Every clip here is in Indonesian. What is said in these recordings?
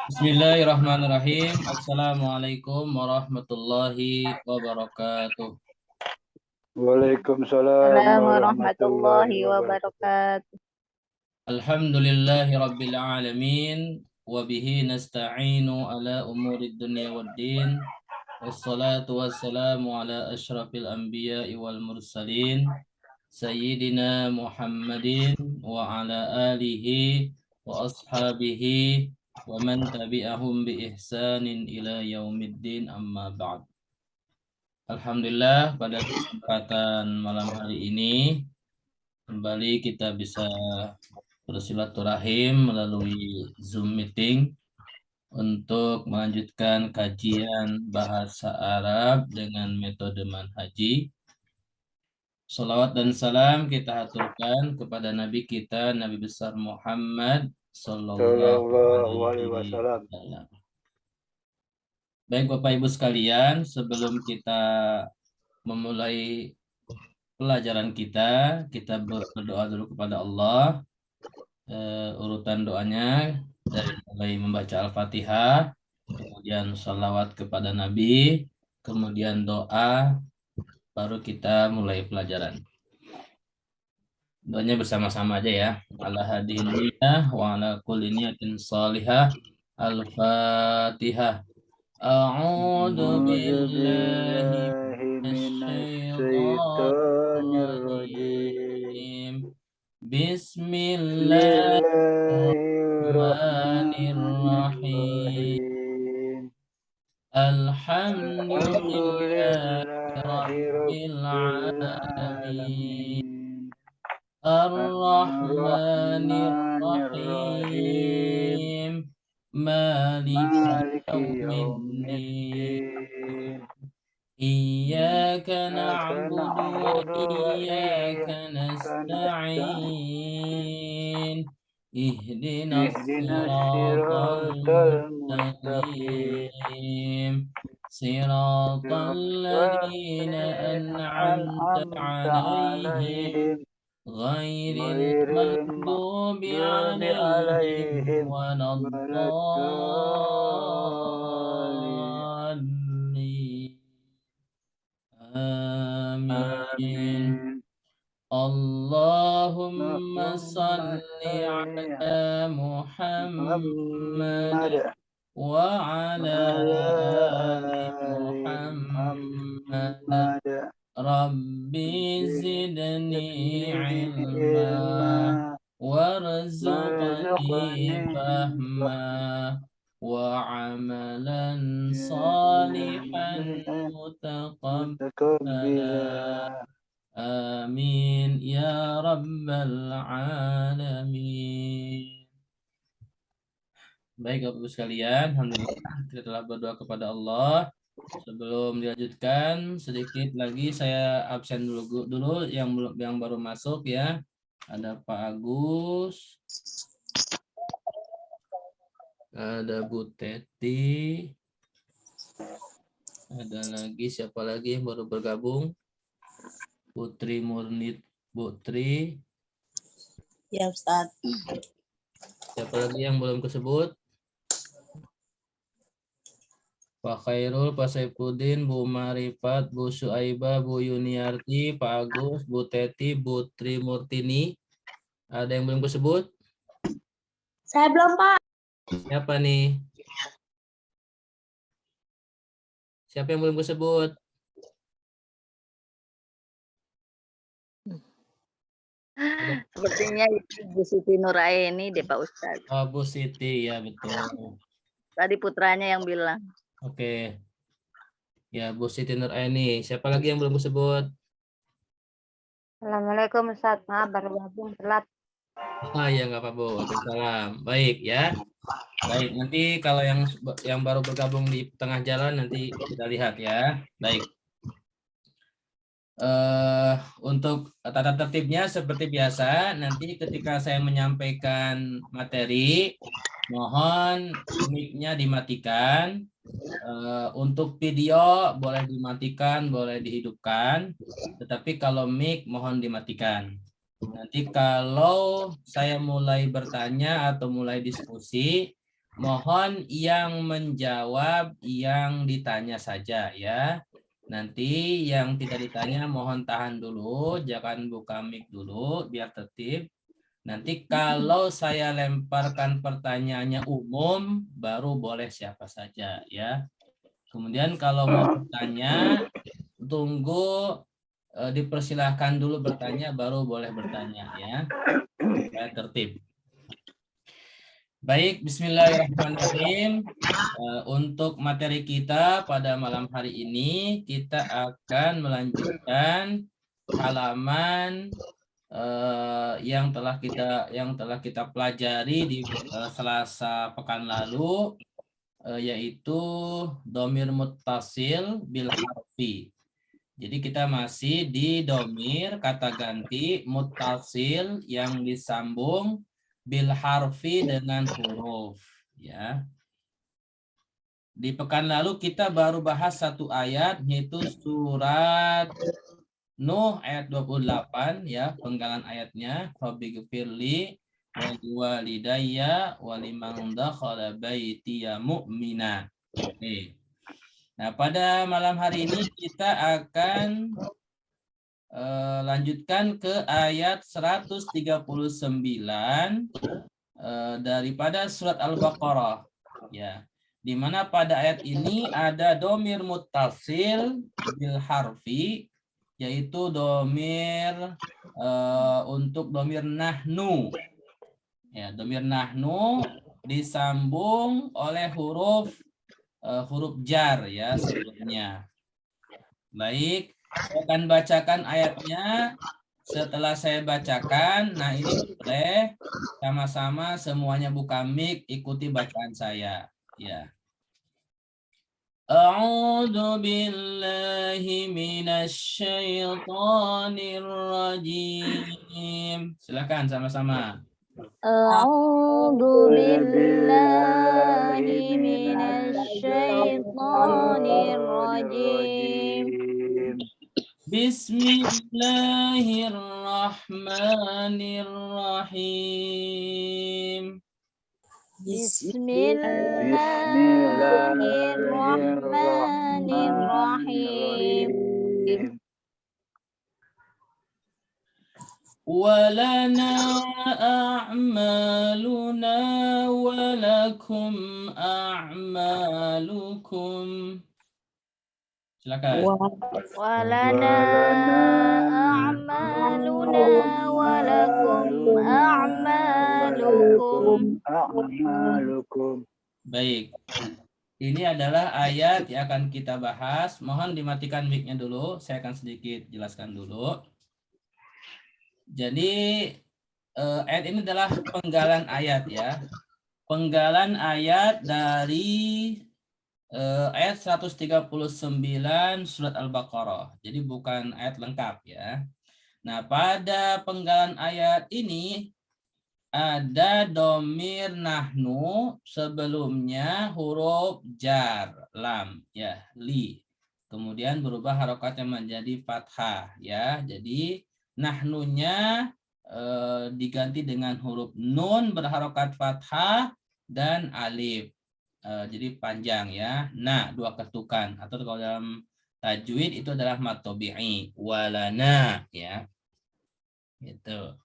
Bismillahirrahmanirrahim. Assalamualaikum warahmatullahi wabarakatuh. Waalaikumsalam Assalamualaikum warahmatullahi warahmatullahi wabarakatuh. wabarakatuh. Alhamdulillahi rabbil alamin wa bihi nasta'inu ala umuri dunya waddin. Wassalatu wassalamu ala asyrafil anbiya'i wal mursalin Sayyidina Muhammadin wa ala alihi wa ashabihi wa man tabi'ahum bi ihsanin ila yaumiddin amma ba'd. Alhamdulillah pada kesempatan malam hari ini kembali kita bisa bersilaturahim melalui Zoom meeting untuk melanjutkan kajian bahasa Arab dengan metode manhaji. Salawat dan salam kita haturkan kepada Nabi kita, Nabi besar Muhammad Sallallahu Sallallahu alaihi Alaihi wasallam. Wasallam. Baik Bapak Ibu sekalian, sebelum kita memulai pelajaran kita berdoa dulu kepada Allah. Urutan doanya dari mulai membaca Al-Fatihah, kemudian sholawat kepada Nabi, kemudian doa, baru kita mulai pelajaran. Doanya bersama-sama aja ya. Ala hadiniyah wa ala kulli niyatin salihah. Al-Fatihah. A'udzu billahi billahi minasyaitonir rajim. minasyaitonirrajim. Bismillahirrahmanirrahim. Bismillahirrahmanirrahim. Alhamdulillahi Alhamdulillahi rabbil rabbil alamin. alamin. Ar-Rahmanir Ar-Rahmanir Rahim. Rahim. Maliki Maliki yaumiddin. yaumiddin. Iyyaka Iyyaka na'budu wa na'budu wa iyyaka iyyaka nasta'in. nasta'in. Ihdinas Ihdinas siratal siratal mustaqim. mustaqim. Siratal Siratal ladzina ladzina an'amta an'amta 'alaihim alaihim ghairil ghairil maghdubi maghdubi 'alaihim alaihim waladdallin. waladdallin. Amin. Amin. Allahumma Allahumma salli salli ala ala Muhammad Muhammad wa wa ala ala ali ali Muhammad. Muhammad. Rabbi zidni زدني ilma علما warzuqni وارزقني fahma فهما wa amalan salihan mutaqabbala. متقبلا. Amin ya rabbal alamin. Baik Bapak Ibu sekalian, alhamdulillah kita telah berdoa kepada Allah. Sebelum dilanjutkan, sedikit lagi saya absen dulu yang baru masuk ya. Ada Pak Agus, ada Bu Teti, ada lagi siapa lagi yang baru bergabung? Putri Murni Putri. Ya Ustaz. Siapa lagi yang belum kesebut? Pak Khairul, Pak Saifuddin, Bu Marifat, Bu Suaibah, Bu Yuniarti, Pak Agus, Bu Teti, Bu Trimurtini. Ada yang belum kesebut? Saya belum, Pak. Siapa nih? Siapa yang belum kesebut? Sepertinya Bu Siti Nuraini deh Pak Ustaz. Oh, Bu Siti, ya betul. Tadi putranya yang bilang. Oke. Ya, Bu Siti Nuraini. Siapa lagi yang belum kesebut? Assalamualaikum Ustaz, maaf baru gabung telat. Ah ya nggak apa Bu. Waalaikumsalam. Baik ya. Baik, nanti kalau yang baru bergabung di tengah jalan nanti kita lihat ya. Baik. Untuk tata tertibnya seperti biasa, nanti ketika saya menyampaikan materi, mohon mic-nya dimatikan. Untuk video boleh dimatikan, boleh dihidupkan, tetapi kalau mic mohon dimatikan. Nanti kalau saya mulai bertanya atau mulai diskusi, mohon yang menjawab yang ditanya saja ya. Nanti yang tidak ditanya mohon tahan dulu, jangan buka mic dulu biar tertib. Nanti kalau saya lemparkan pertanyaannya umum, baru boleh siapa saja ya. Kemudian kalau mau bertanya, tunggu dipersilahkan dulu bertanya, baru boleh bertanya ya. Supaya tertib. Baik, bismillahirrahmanirrahim. Untuk materi kita pada malam hari ini, kita akan melanjutkan halaman yang telah kita pelajari di Selasa pekan lalu, yaitu domir muttasil bil harfi. Jadi kita masih di domir kata ganti muttasil yang disambung bil harfi dengan huruf ya. Di pekan lalu kita baru bahas satu ayat, yaitu surat Nuh ayat 28 ya, penggalan ayatnya, Rabbighfirli waliwalidayya waliman dakhala baitiya mu'mina. Oke. Nah, pada malam hari ini kita akan lanjutkan ke ayat 139 daripada surat Al-Baqarah ya, di mana pada ayat ini ada domir muttasil bil harfi, yaitu domir untuk domir nahnu ya. Domir nahnu disambung oleh huruf jar ya sebelumnya. Baik, saya akan bacakan ayatnya. Setelah saya bacakan, nah ini boleh sama-sama semuanya buka mic, ikuti bacaan saya. Ya. A'udzu billahi minasyaitonir rajim. Silakan sama-sama. A'udzu billahi minasyaitonir rajim. Bismillahirrahmanirrahim. Bismillahirrahmanirrahim. Walana a'maluna walakum a'malukum. Silakan. Walana a'maluna walakum a'malukum. Baik. Ini adalah ayat yang akan kita bahas. Mohon dimatikan mic-nya dulu. Saya akan sedikit jelaskan dulu. Jadi ayat ini adalah penggalan ayat ya. Penggalan ayat dari ayat 139 surat Al-Baqarah. Jadi bukan ayat lengkap ya. Nah, pada penggalan ayat ini ada domir nahnu, sebelumnya huruf jar lam ya, li. Kemudian berubah harokatnya menjadi fathah ya. Jadi nahnunya diganti dengan huruf nun berharokat fathah dan alif. Jadi panjang ya. Nah, dua ketukan, atau kalau dalam tajwid itu adalah mad tabi'i, walana ya. Gitu.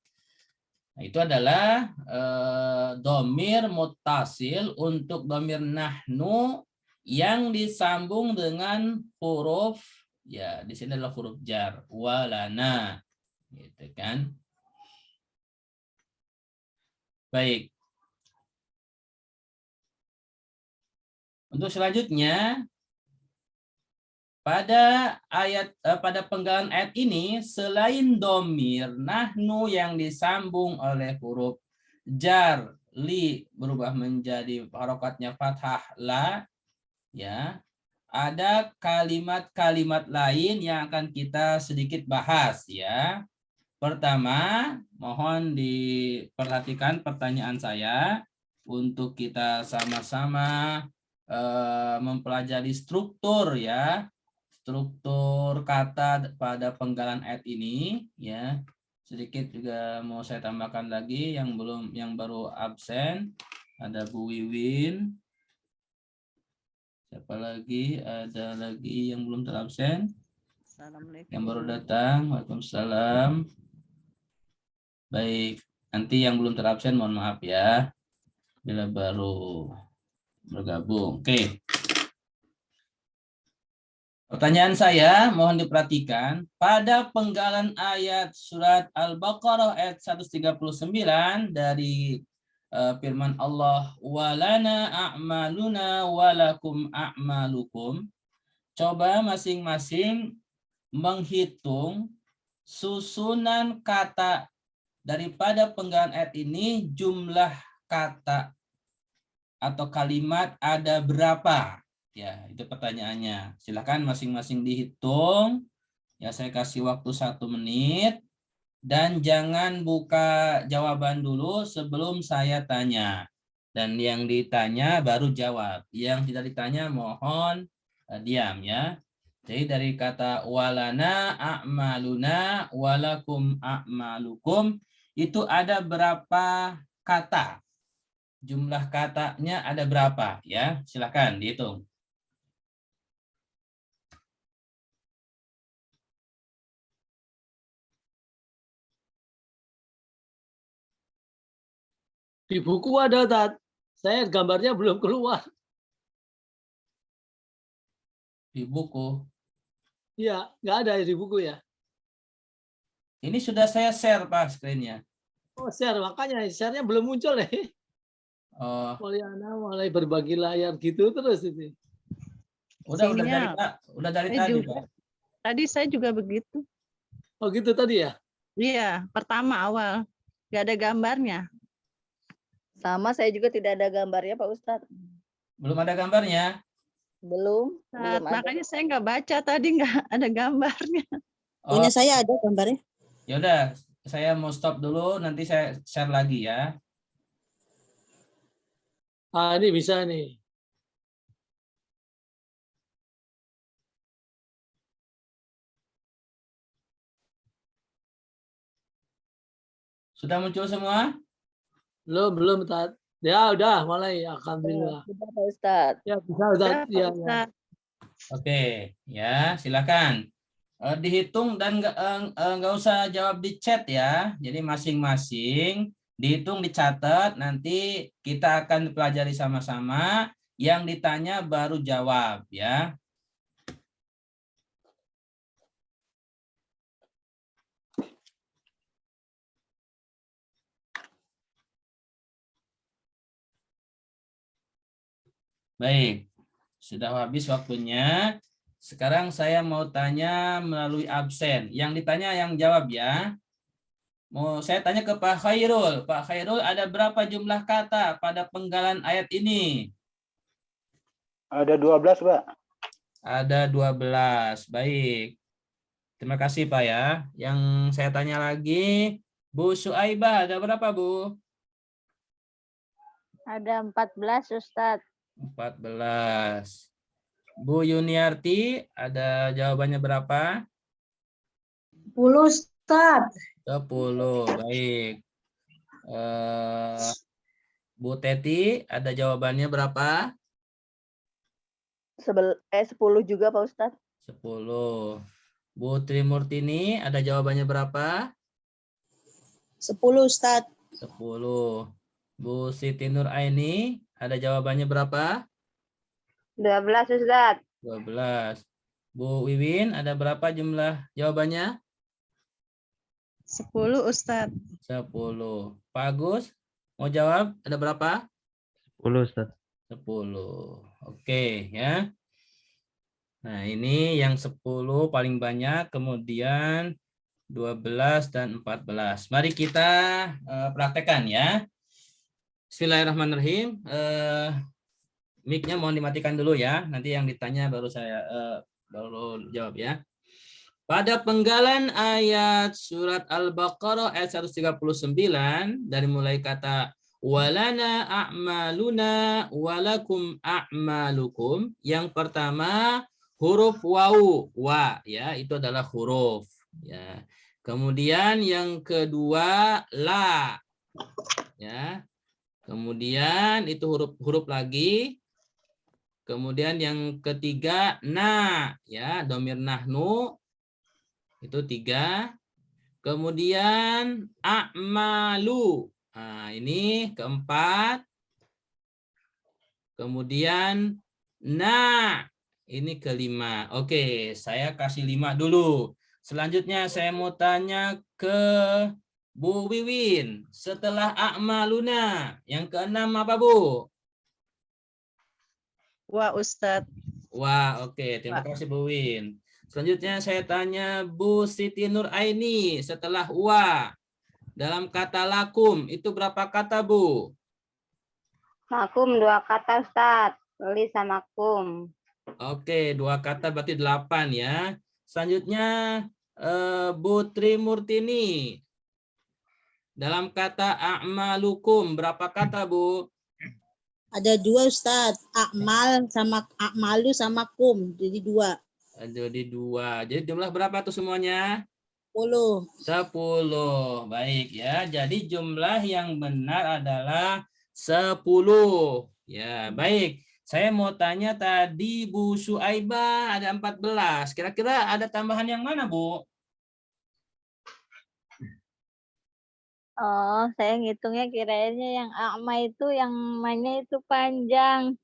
Nah, itu adalah domir muttasil untuk domir nahnu yang disambung dengan huruf ya, di sini adalah huruf jar, walana. Gitu kan. Baik. Untuk selanjutnya, pada penggalan ayat ini, selain domir nahnu yang disambung oleh huruf jar li berubah menjadi harokatnya fathah la ya, ada kalimat-kalimat lain yang akan kita sedikit bahas ya. Pertama, mohon diperhatikan pertanyaan saya untuk kita sama-sama mempelajari struktur ya, struktur kata pada penggalan ayat ini ya. Sedikit juga mau saya tambahkan lagi yang baru absen, Ada Bu Wiwin. Siapa lagi? Ada lagi yang belum terabsen? Assalamualaikum. Yang baru datang. Waalaikumsalam. Baik. Nanti yang belum terabsen mohon maaf ya. Bila baru bergabung. Oke. Pertanyaan saya mohon diperhatikan. Pada penggalan ayat surat Al-Baqarah ayat 139 dari firman Allah, walana a'maluna walakum a'malukum. Coba masing-masing menghitung susunan kata daripada penggalan ayat ini, jumlah kata atau kalimat ada berapa? Ya, itu pertanyaannya. Silakan masing-masing dihitung. Ya, saya kasih waktu 1 menit. Dan jangan buka jawaban dulu sebelum saya tanya. Dan yang ditanya baru jawab. Yang tidak ditanya mohon diam ya. Jadi dari kata walana a'maluna walakum a'malukum itu ada berapa kata? Jumlah katanya ada berapa ya? Silakan dihitung. Di buku ada, Tat. Saya gambarnya belum keluar. Di buku. Iya, nggak ada di buku ya. Ini sudah saya share Pak screen-nya. Oh, share. Makanya share-nya belum muncul nih. Oh, Poliana mulai berbagi layar gitu terus ini. udah dari Sinyal. Pak. Udah dari Saya tadi juga. Pak. Tadi saya juga begitu. Oh gitu tadi ya? Iya, pertama awal. Nggak ada gambarnya. Sama, saya juga tidak ada gambarnya Pak Ustadz. Belum ada gambarnya. Belum Nah, ada. makanya saya nggak baca tadi, nggak ada gambarnya. Oh, Punya saya ada gambarnya. ya udah, saya mau stop dulu, nanti saya share lagi ya. Ah, ini bisa nih. Sudah muncul semua? Belum, Tat. Ya udah mulai. Alhamdulillah. Sudah Pak Ustadz. Ya bisa, Tat. Udah, Pak Ya, ya. Ustadz. Oke, ya silakan. Dihitung dan nggak usah jawab di chat ya. Jadi masing-masing dihitung, dicatat. Nanti kita akan pelajari sama-sama. Yang ditanya baru jawab ya. Baik, sudah habis waktunya. Sekarang saya mau tanya melalui absen. Yang ditanya yang jawab ya. Mau saya tanya ke Pak Khairul. Pak Khairul, ada berapa jumlah kata pada penggalan ayat ini? Ada 12, Pak. Ada 12. Baik. Terima kasih Pak ya. Yang saya tanya lagi, Bu Suaibah, ada berapa Bu? Ada 14, Ustadz. 14. Bu Yuniarti, ada jawabannya berapa? 10, Ustaz. 10. Baik. Bu Teti, ada jawabannya berapa? 10 juga Pak Ustadz. 10. Bu Trimurtini, ada jawabannya berapa? 10, Ustaz. 10. Bu Siti Nur Aini, ada jawabannya berapa? 12, Ustadz. 12. Bu Wiwin, ada berapa jumlah jawabannya? 10, Ustadz. 10. Pak Agus, mau jawab ada berapa? 10, Ustaz. 10. Oke ya. Nah ini yang 10 paling banyak, kemudian 12 dan 14. Mari kita praktekkan ya. Bismillahirrahmanirrahim. Mic-nya mohon dimatikan dulu ya. Nanti yang ditanya baru saya baru jawab ya. Pada penggalan ayat surat Al-Baqarah ayat 139 dari mulai kata walana a'maluna walakum a'malukum, yang pertama huruf wawu, wa ya, itu adalah huruf ya. Kemudian yang kedua la ya. Kemudian itu huruf lagi. Kemudian yang ketiga na, ya, domir nahnu itu 3. Kemudian a'malu. Nah, ini keempat. Kemudian na, ini kelima. Oke, saya kasih 5 dulu. Selanjutnya saya mau tanya ke Bu Wiwin. Setelah a'maluna, yang keenam apa, Bu? Wa Ustadz. Wah, oke. Terima kasih Bu Win. Selanjutnya saya tanya Bu Siti Nur Aini. Setelah wa, dalam kata lakum, itu berapa kata, Bu? Makum 2 kata Ustaz. Li sama kum. Oke, 2 kata berarti 8 ya. Selanjutnya Bu Tri Murtini. Dalam kata a'malukum, berapa kata, Bu? Ada 2 Ustadz. Akmal sama akmalu sama kum. Jadi 2. Jadi 2. Jadi jumlah berapa tuh semuanya? 10. 10. Baik ya. Jadi jumlah yang benar adalah 10. Ya, baik. Saya mau tanya tadi Bu Suaibah ada 14. Kira-kira ada tambahan yang mana, Bu? Oh, saya ngitungnya kirainnya yang akma itu yang mainnya itu panjang.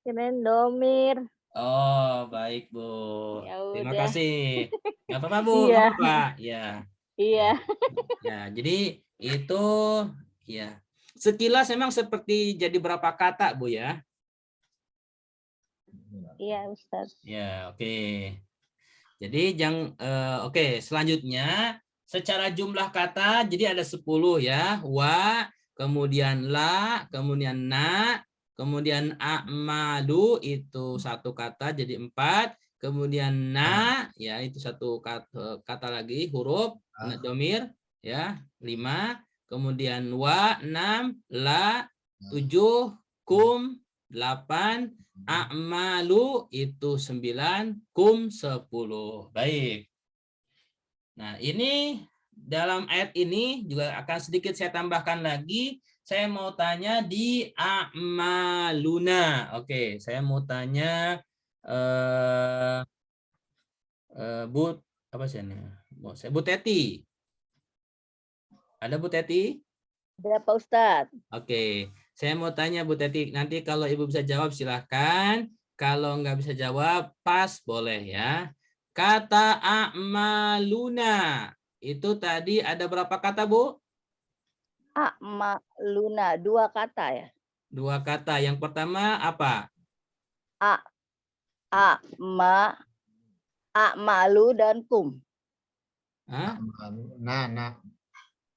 Kirain domir. Oh, baik, Bu. Ya Terima udah. kasih. Nggak apa-apa, Bu. Nggak Iya. apa-apa. Ya. Iya. Ya, jadi itu ya. Sekilas memang seperti jadi berapa kata, Bu ya? Iya, Ustaz. Ya, oke. Jadi oke, selanjutnya secara jumlah kata jadi ada 10 ya. Wa, kemudian la, kemudian na, kemudian a'malu itu 1 kata jadi 4, kemudian na ya itu 1 kata lagi huruf domir ya 5, kemudian wa 6, la 7, kum 8, a'malu itu 9, kum 10. Baik. Nah, ini dalam ayat ini juga akan sedikit saya tambahkan lagi. Saya mau tanya di a'maluna. Oke, saya mau tanya Bu apa sih ini? Bu Teti. Ada Bu Teti? Berapa Ustadz? Oke, saya mau tanya Bu Teti, nanti kalau Ibu bisa jawab silahkan, kalau nggak bisa jawab pas boleh ya. Kata a'maluna, itu tadi ada berapa kata, Bu? A'maluna, 2 kata ya. 2 kata, yang pertama apa? A'malu dan kum. Hah? Nah.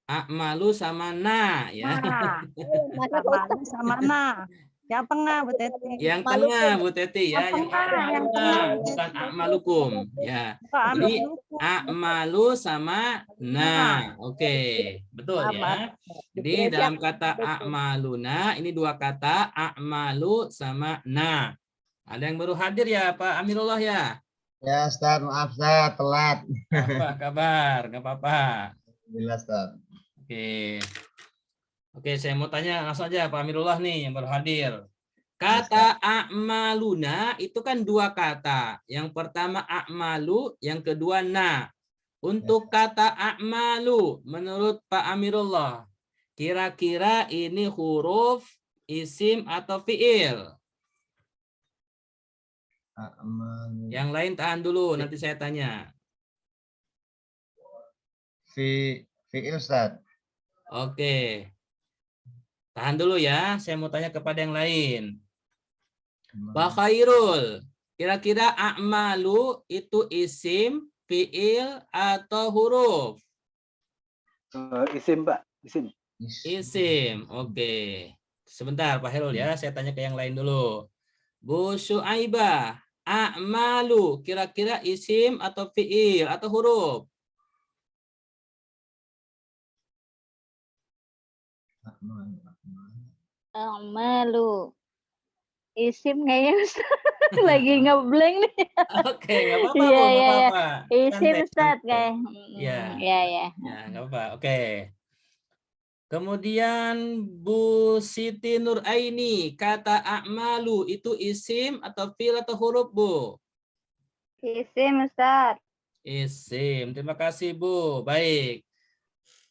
A'malu sama na ya. Akmalu sama na. Yang tengah, Bu Teti. Yang tengah Bu Teti ya, yang yang a'maluna, tengah. bukan a'malukum ya. Bukan Jadi a'malukum. a'malu sama na. Oke, betul ya. Jadi dalam kata a'maluna ini 2 kata, a'malu sama na. Ada yang baru hadir ya Pak Amirullah ya? Ya Ustaz, maaf Ustaz, telat. Apa kabar? Nggak apa-apa. Alhamdulillah Ustaz. Oke. Oke, saya mau tanya langsung aja Pak Amirullah nih yang baru hadir. Kata a'maluna itu kan 2 kata. Yang pertama a'malu, yang kedua na. Untuk kata a'malu menurut Pak Amirullah, kira-kira ini huruf, isim atau fiil? Yang lain tahan dulu, nanti saya tanya. Fiil Ustaz. Oke. Tahan dulu ya, saya mau tanya kepada yang lain. Pak Khairul, kira-kira a'malu itu isim, fiil, atau huruf? Isim, Pak. Isim. Isim, oke. Sebentar Pak Khairul ya, saya tanya ke yang lain dulu. Bu Syuaibah, a'malu kira-kira isim atau fiil atau huruf? A'malu. Isim kayaknya Ustaz. Lagi ngeblank nih. Oke, nggak apa-apa, Iya, Bu, nggak iya, iya. apa-apa. Isim Santai, Ustaz santai. kayak. Iya. Iya, iya. Ya, nggak apa-apa. Oke. Kemudian Bu Siti Nuraini, kata a'malu itu isim atau fi'il atau huruf, Bu? Isim Ustaz. Isim. Terima kasih, Bu. Baik.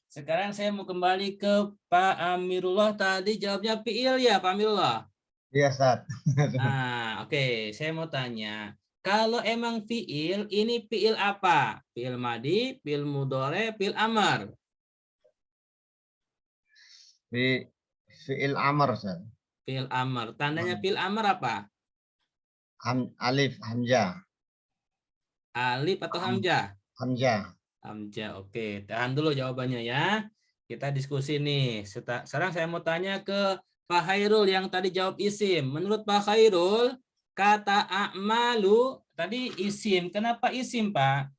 Sekarang saya mau kembali ke Pak Amirullah. Tadi jawabnya fi'il ya, Pak Amirullah? Iya, Ustaz. Nah, oke. Saya mau tanya. Kalau emang fi'il, ini fi'il apa? Fi'il madi, fi'il mudhari, fi'il amar? Fi'il amr, Ustaz. Fi'il amar. Tandanya fi'il amar apa? Alif, hamzah. Alif atau hamzah? Hamzah. Hamzah. Oke, tahan dulu jawabannya ya. Kita diskusi nih. Sekarang saya mau tanya ke Pak Khairul yang tadi jawab isim. Menurut Pak Khairul, kata a'malu tadi isim. Kenapa isim, Pak?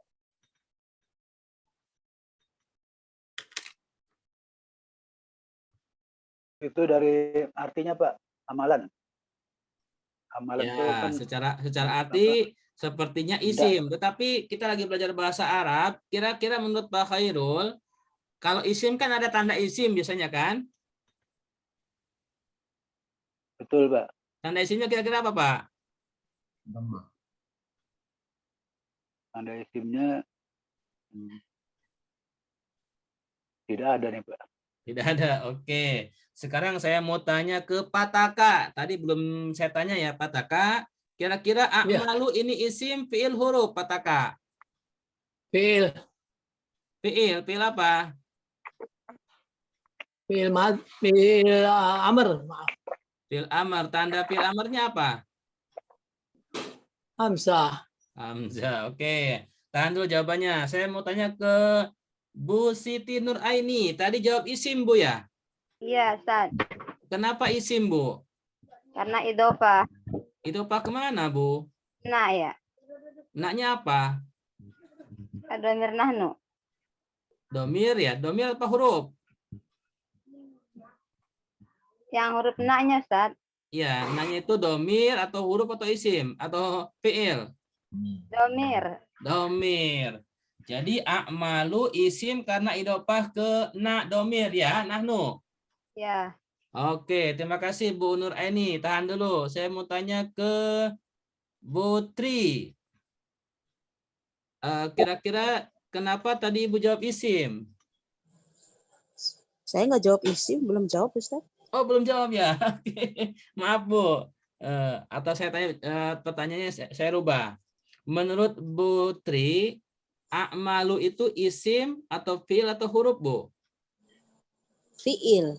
Itu dari artinya Pak, amalan. Amalan itu Ya, kan secara arti sepertinya isim. Tetapi kita lagi belajar bahasa Arab. Kira-kira menurut Pak Khairul, kalau isim kan ada tanda isim biasanya kan? betul Pak. Tanda isimnya kira-kira apa, Pak? Tanda isimnya tidak ada nih Pak. Tidak ada. Oke. Sekarang saya mau tanya ke Pataka. Tadi belum saya tanya ya, Pataka. Kira-kira a'malu ini isim, fi'il, huruf, Pataka? Fi'il. Fi'il. Fi'il apa? Fi'il amr. Maaf. Fi'il amar. Tanda fi'il amarnya apa? Hamzah. Hamzah. Oke. Tahan dulu jawabannya. Saya mau tanya ke Bu Siti Nuraini. Tadi jawab isim, Bu ya? Iya Ustaz. Kenapa isim, Bu? Karena idhofah. Idhofah kemana, Bu? Nah ya. Naknya apa? Adhamir nahnu. Domir ya? Domir apa huruf? Yang huruf naknya Ustaz. Ya, naknya itu domir atau huruf atau isim? Atau fi'il? Domir. Domir. Jadi a'malu isim karena idhofah ke domir ya, nahnu. Ya. Oke, terima kasih Bu Nuraini. Tahan dulu. Saya mau tanya ke Bu Tri. Kira-kira kenapa tadi Ibu jawab isim? Saya nggak jawab isim, belum jawab Ustaz. Oh, belum jawab ya. Oke. Maaf Bu. Atau saya tanya pertanyaannya saya rubah. Menurut Bu Tri, a'malu itu isim atau fi'il atau huruf, Bu? Fi'il.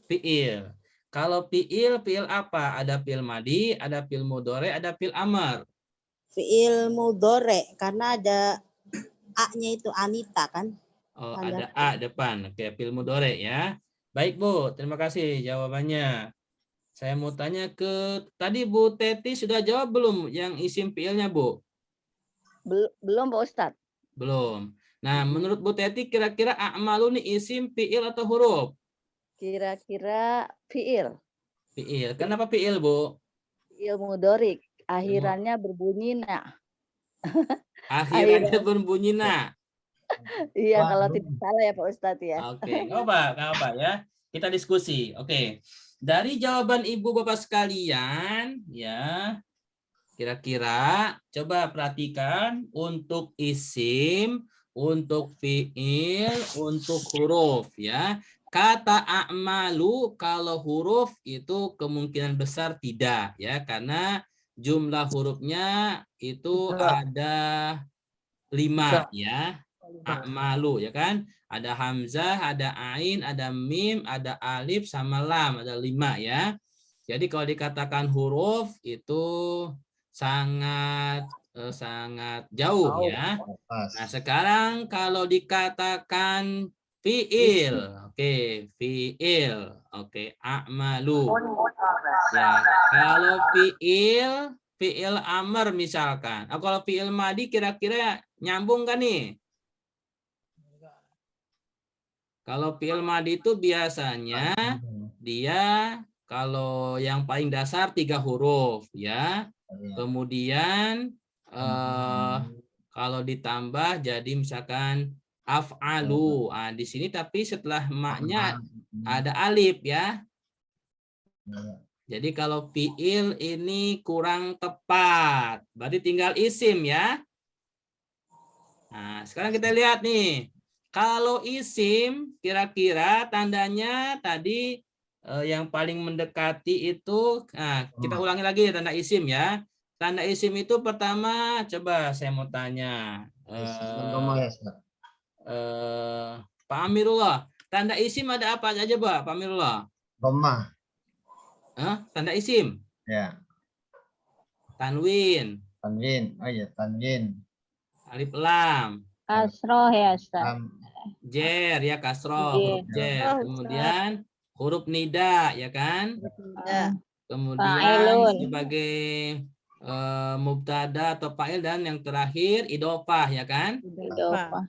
Fi'il. Kalau fi'il apa? Ada fi'il madi, ada fi'il mudhari, ada fi'il amar. Fi'il mudhari karena ada A-nya itu Anita kan. Oh, Ada. ada A depan. Oke, fi'il mudhari ya. Baik, Bu. Terima kasih jawabannya. Saya mau tanya ke tadi Bu Teti sudah jawab belum yang isim fi'ilnya, Bu? Belum Pak Ustadz. Belum. Nah, menurut Bu Teti kira-kira a'malu nih isim fi'il atau huruf? Kira-kira fi'il. Fi'il. Kenapa fi'il, Bu? Fi'il mudhari. Akhirannya berbunyi na. Akhirannya berbunyi na. Iya, kalau tidak salah ya Pak Ustadz ya. Oke, nggak apa ya. Kita diskusi. Oke. Dari jawaban Ibu Bapak sekalian, ya. Kira-kira coba perhatikan untuk isim, untuk fi'il, untuk huruf ya. Kata a'malu kalau huruf itu kemungkinan besar tidak ya, karena jumlah hurufnya itu ada 5 ya. A'malu ya kan? Ada hamzah, ada ain, ada mim, ada alif sama lam, ada 5 ya. Jadi kalau dikatakan huruf itu sangat jauh ya. Nah, sekarang kalau dikatakan fi'il, oke, fi'il, oke, a'malu. Ya, kalau fi'il amr misalkan. Kalau fi'il madi kira-kira nyambung kan nih? Kalau fi'il madi itu biasanya dia kalau yang paling dasar 3 huruf ya. Kemudian kalau ditambah jadi misalkan af'alu. Ah, di sini tapi setelah maknya ada alif ya. Jadi kalau fiil ini kurang tepat, berarti tinggal isim ya. Nah, sekarang kita lihat nih. Kalau isim kira-kira tandanya tadi yang paling mendekati itu, nah, kita ulangi lagi tanda isim ya. Tanda isim itu pertama, coba saya mau tanya. Pak Amirullah, tanda isim ada apa aja, Pak Amirullah? Dhammah. Tanda isim? Ya. Tanwin. Tanwin. Oh iya, tanwin. Alif lam. Kasroh ya, Ustaz. Jer ya, kasroh, huruf jer. Kemudian huruf nida ya kan? Ya. Kemudian Fa'ilun. sebagai mubtada atau fa'il, dan yang terakhir idofah ya kan? Idofah.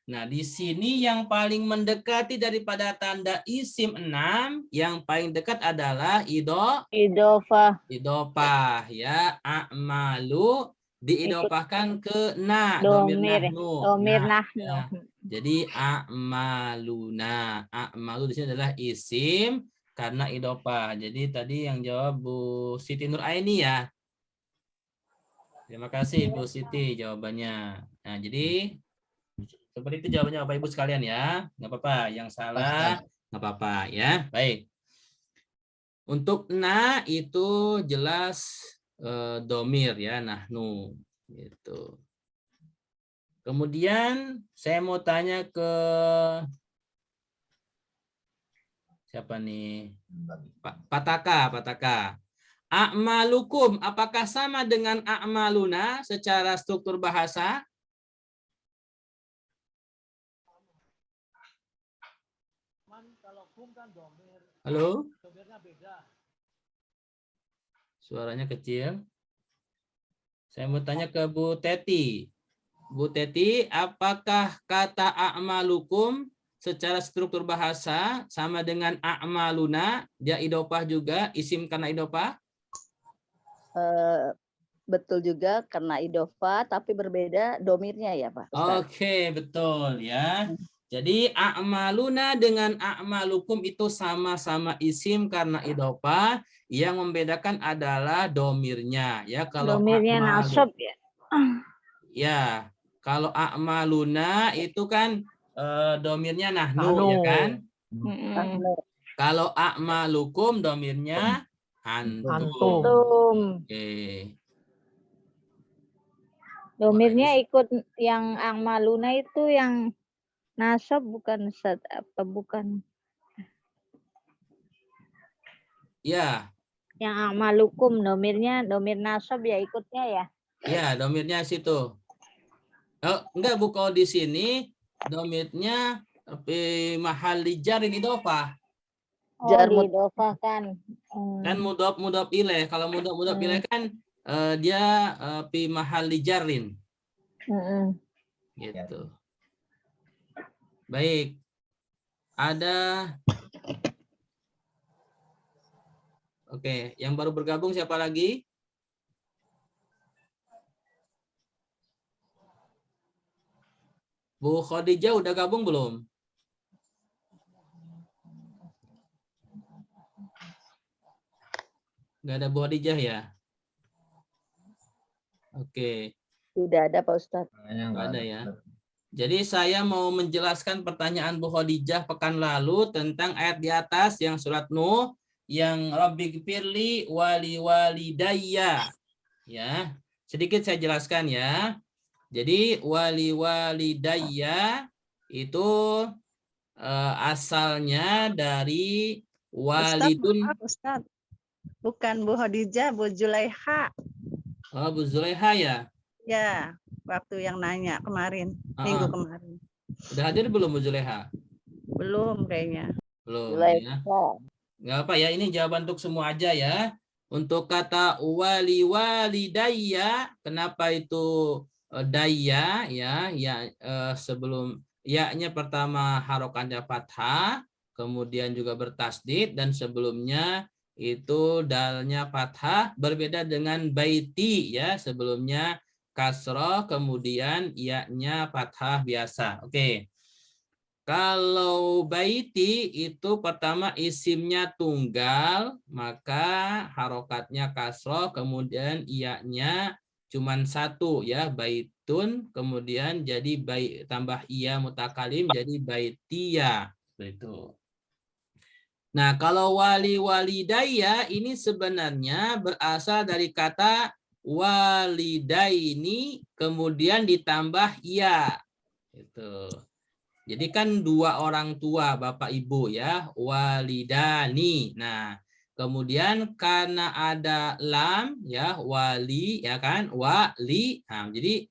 Nah, di sini yang paling mendekati daripada tanda isim 6, yang paling dekat adalah Idofah. idofah ya. A'malu diidofahkan ke domir Domir. nahnu. Domir Nah, nahnu. ya. Jadi a'maluna. A'malu di sini adalah isim karena idofah. Jadi tadi yang jawab Bu Siti Nur Aini ya. Terima kasih Bu Siti jawabannya. Nah, jadi seperti itu jawabannya Bapak Ibu sekalian ya. Nggak apa-apa. Yang salah nggak apa-apa ya. Baik. Untuk na itu jelas domir ya, nahnu gitu. Kemudian saya mau tanya ke siapa nih? Pataka. A'malukum apakah sama dengan a'maluna secara struktur bahasa? Halo? Suaranya kecil. Saya mau tanya ke Bu Teti. Bu Teti, apakah kata a'malukum secara struktur bahasa sama dengan a'maluna? Dia idofah juga, isim karena idofah? Betul juga karena idofah, tapi berbeda domirnya ya Pak Ustaz. Oke, betul ya. Jadi a'maluna dengan a'malukum itu sama-sama isim karena idofah. Yang membedakan adalah domirnya ya. Kalau Domirnya nasab ya. Ya, kalau a'maluna itu kan domirnya nahnu ya kan? Kalau a'malukum domirnya antum. Oke. Domirnya ikut yang a'maluna itu yang nasab bukan Ustaz, apa bukan? Ya. Yang a'malukum domirnya domir nasab ya ikutnya ya. Ya, domirnya situ. Oh, enggak Bu, kalau di sini domirnya mahalli jarin idofah. Oh, diidofahkan. Kan mudhof ilaih. Kalau mudhof ilaih kan dia fi mahalli jarin. Gitu. Baik. Ada Oke, yang baru bergabung siapa lagi? Bu Khadijah udah gabung belum? Nggak ada Bu Khadijah ya? Oke. Tidak ada Pak Ustadz. Nggak ada ya. Jadi saya mau menjelaskan pertanyaan Bu Khadijah pekan lalu tentang ayat di atas yang surat Nuh yang Rabbighfirli wali walidayya. Ya, sedikit saya jelaskan ya. Jadi wali walidayya itu asalnya dari walidun. Ustaz. Bukan Bu Khadijah, Bu Zulaiha. Oh, Bu Zulaiha ya? Ya, waktu yang nanya kemarin, minggu kemarin. Udah hadir belum Bu Zulaiha? Belum kayaknya. Belum ya. Nggak apa ya, ini jawaban untuk semua aja ya. Untuk kata wali walidayya, kenapa itu daya ya? Ya sebelum ya-nya pertama harokatnya fathah, kemudian juga bertasdid, dan sebelumnya itu dalnya fathah, berbeda dengan baiti ya, sebelumnya kasroh, kemudian ya-nya fathah biasa. Oke. Kalau baiti itu pertama isimnya tunggal, maka harokatnya kasroh, kemudian iya-nya cuman satu ya, baitun, kemudian jadi bait tambah iya mutakalim jadi baitia. Begitu. Nah, kalau wali-walidaya ini sebenarnya berasal dari kata walidaini kemudian ditambah iya. Gitu. Jadi kan dua orang tua, bapak ibu ya, walidani. Nah, kemudian karena ada lam ya, wali ya kan, wali. Nah, jadi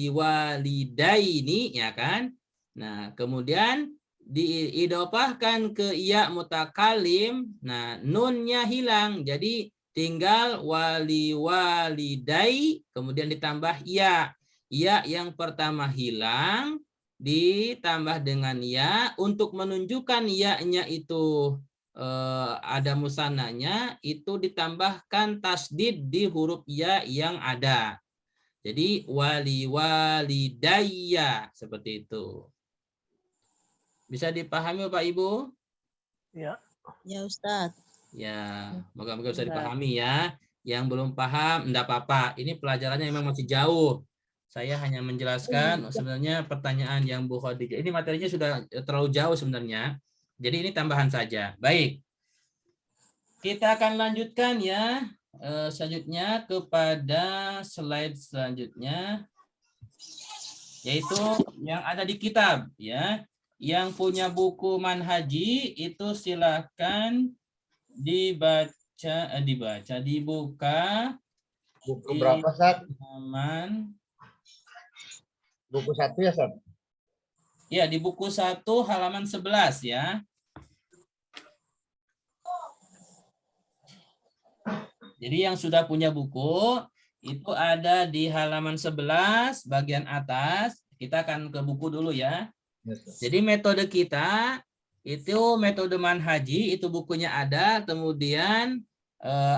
walidaini ya kan. Nah, kemudian diidopahkan ke ya mutakalim. Nah, nunnya hilang. Jadi tinggal walidai kemudian ditambah ya. Ya yang pertama hilang ditambah dengan ya untuk menunjukkan ya-nya itu ada musananya, itu ditambahkan tasdid di huruf ya yang ada. Jadi walidayya seperti itu. Bisa dipahami Bapak Ibu? Ya. Ya Ustadz. Ya, moga-moga bisa dipahami ya. Yang belum paham enggak apa-apa. Ini pelajarannya memang masih jauh. Saya hanya menjelaskan sebenarnya pertanyaan yang Bu Khadijah. Ini materinya sudah terlalu jauh sebenarnya. Jadi ini tambahan saja. Baik. Kita akan lanjutkan ya. Selanjutnya kepada slide selanjutnya. Yaitu yang ada di kitab. Ya. Yang punya buku manhaji itu silakan dibuka. Buku berapa, Ustaz? Halaman. Buku 1 ya, Ustaz? Ya, di buku 1 halaman 11 ya. Jadi yang sudah punya buku itu ada di halaman 11 bagian atas. Kita akan ke buku dulu ya. Jadi metode kita itu metode manhaji, itu bukunya ada. Kemudian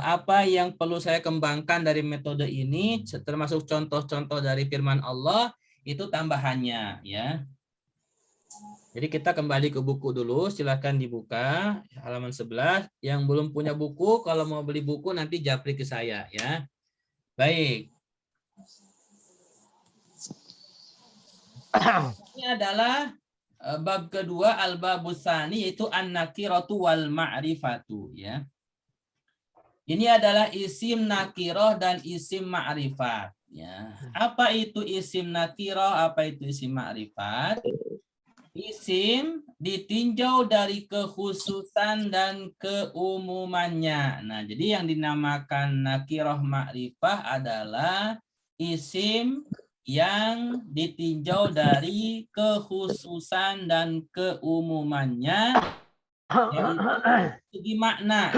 apa yang perlu saya kembangkan dari metode ini termasuk contoh-contoh dari firman Allah itu tambahannya ya. Jadi kita kembali ke buku dulu, silakan dibuka halaman 11. Yang belum punya buku, kalau mau beli buku nanti japri ke saya ya. Baik. Ini adalah bab kedua al-babus tsani, yaitu an-nakiratu wal ma'rifatu ya. Ini adalah isim nakiroh dan isim ma'rifat ya. Apa itu isim nakiroh, apa itu isim ma'rifat? Isim ditinjau dari kekhususan dan keumumannya. Nah, jadi yang dinamakan nakiroh ma'rifah adalah isim yang ditinjau dari kekhususan dan keumumannya dari segi makna.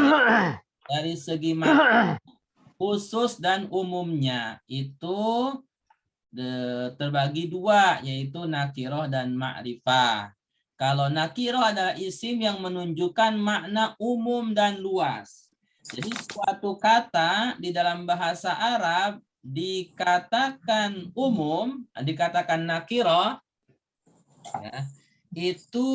Dari segi makna khusus dan umumnya itu terbagi dua, yaitu nakiroh dan ma'rifah. Kalau nakiroh adalah isim yang menunjukkan makna umum dan luas. Jadi suatu kata di dalam bahasa Arab dikatakan umum, dikatakan nakiroh, ya, itu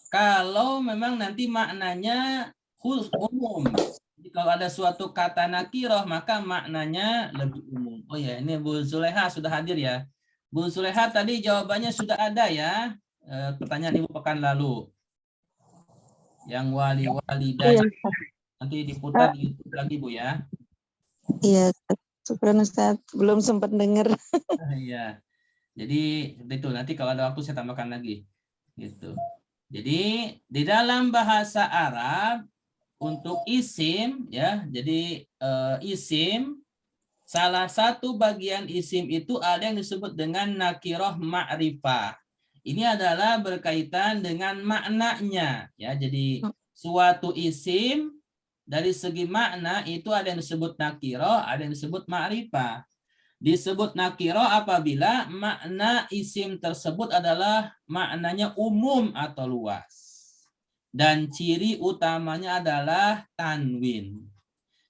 kalau memang nanti maknanya khusus umum. Jadi kalau ada suatu kata nakiroh maka maknanya lebih umum. Oh ya, ini Bu Zuleha sudah hadir ya. Bu Zuleha tadi jawabannya sudah ada ya. Pertanyaan Ibu pekan lalu. Yang wali-walidayya. Nanti diputar lagi Bu ya. Iya, syukuran Ustaz. Belum sempat dengar. Iya. Jadi itu nanti kalau ada waktu saya tambahkan lagi. Gitu. Jadi di dalam bahasa Arab untuk isim ya, jadi isim salah satu bagian isim itu ada yang disebut dengan nakiroh ma'rifah. Ini adalah berkaitan dengan maknanya ya. Jadi suatu isim dari segi makna itu ada yang disebut nakiroh, ada yang disebut ma'rifah. Disebut nakiroh apabila makna isim tersebut adalah maknanya umum atau luas. Dan ciri utamanya adalah tanwin.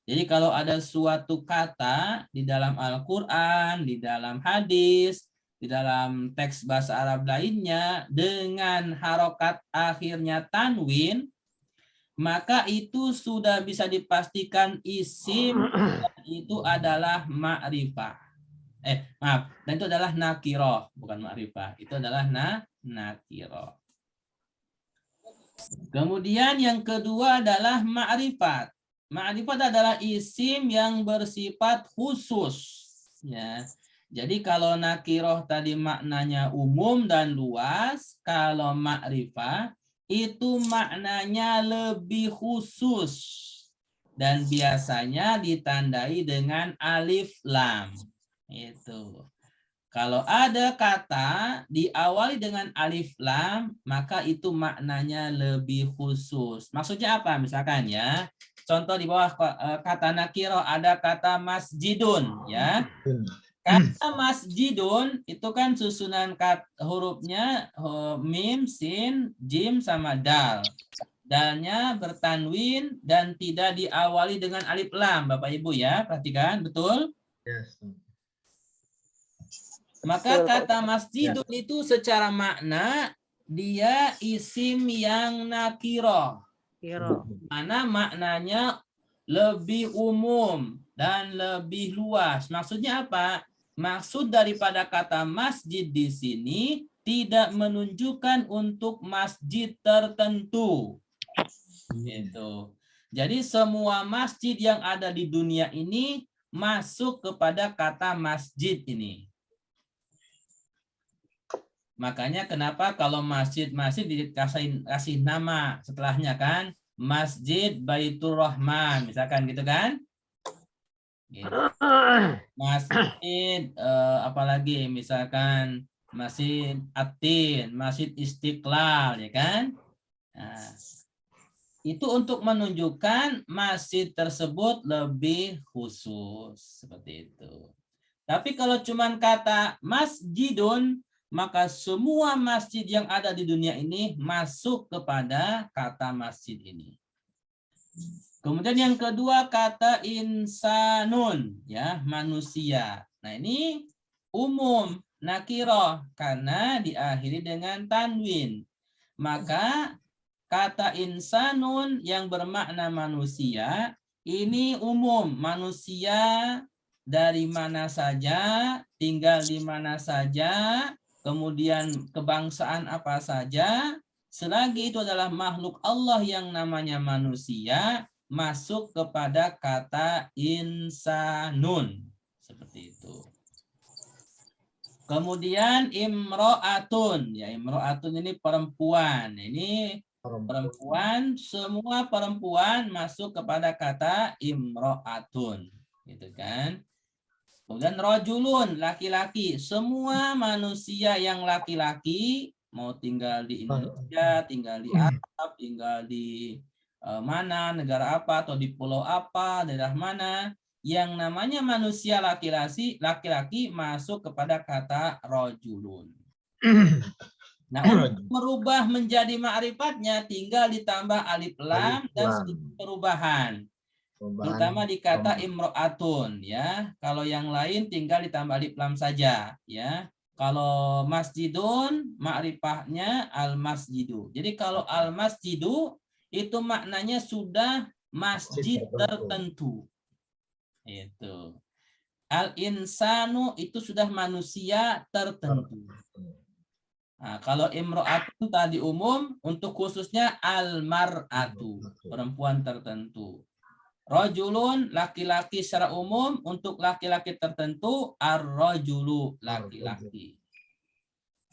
Jadi kalau ada suatu kata di dalam Al-Quran, di dalam hadis, di dalam teks bahasa Arab lainnya dengan harokat akhirnya tanwin, maka itu sudah bisa dipastikan isim dan itu adalah ma'rifah. Maaf, dan itu adalah nakiroh, bukan ma'rifah. Itu adalah nakiroh. Kemudian yang kedua adalah ma'rifat. Ma'rifat adalah isim yang bersifat khusus. Ya. Jadi kalau nakiroh tadi maknanya umum dan luas, kalau ma'rifah itu maknanya lebih khusus. Dan biasanya ditandai dengan alif lam. Itu. Kalau ada kata diawali dengan alif lam, maka itu maknanya lebih khusus. Maksudnya apa? Misalkan ya, contoh di bawah kata nakiro ada kata masjidun, ya. Kata masjidun itu kan susunan hurufnya mim, sin, jim sama dal. Dalnya bertanwin dan tidak diawali dengan alif lam, Bapak Ibu ya, perhatikan, betul? Yes. Maka kata masjidun itu secara makna dia isim yang nakiroh. Mana maknanya lebih umum dan lebih luas. Maksudnya apa? Maksud daripada kata masjid di sini tidak menunjukkan untuk masjid tertentu. Gitu. Jadi semua masjid yang ada di dunia ini masuk kepada kata masjid ini. Makanya kenapa kalau masjid-masjid dikasih nama setelahnya kan, Masjid Baitur Rahman, misalkan gitu kan? Gitu. Masjid apalagi misalkan Masjid Atin, Masjid Istiqlal, ya kan? Nah, itu untuk menunjukkan masjid tersebut lebih khusus seperti itu. Tapi kalau cuman kata masjidun, maka semua masjid yang ada di dunia ini masuk kepada kata masjid ini. Kemudian yang kedua kata insanun, ya, manusia. Nah ini umum, nakiroh, karena diakhiri dengan tanwin. Maka kata insanun yang bermakna manusia, ini umum, manusia dari mana saja, tinggal di mana saja, kemudian kebangsaan apa saja, selagi itu adalah makhluk Allah yang namanya manusia, masuk kepada kata insanun. Seperti itu. Kemudian imro'atun. Ya, imro'atun ini perempuan. Ini perempuan, semua perempuan masuk kepada kata imro'atun. Gitu kan? Kemudian rojulun, laki-laki. Semua manusia yang laki-laki, mau tinggal di Indonesia, tinggal di Arab, tinggal di mana, negara apa, atau di pulau apa, daerah mana, yang namanya manusia laki-laki masuk kepada kata rojulun. Nah, untuk merubah menjadi ma'rifatnya, tinggal ditambah alif lam dan sedikit perubahan. Terutama di kata imro'atun, ya. Kalau yang lain tinggal ditambah alif lam saja, ya. Kalau masjidun, ma'rifahnya al-masjidu. Jadi kalau al-masjidu itu maknanya sudah masjid tertentu. Itu. Al-insanu itu sudah manusia tertentu. Nah, kalau imro'atun tadi umum, untuk khususnya al-mar'atu, perempuan tertentu. Rajulun, laki-laki secara umum, untuk laki-laki tertentu, ar-rajulu, laki-laki.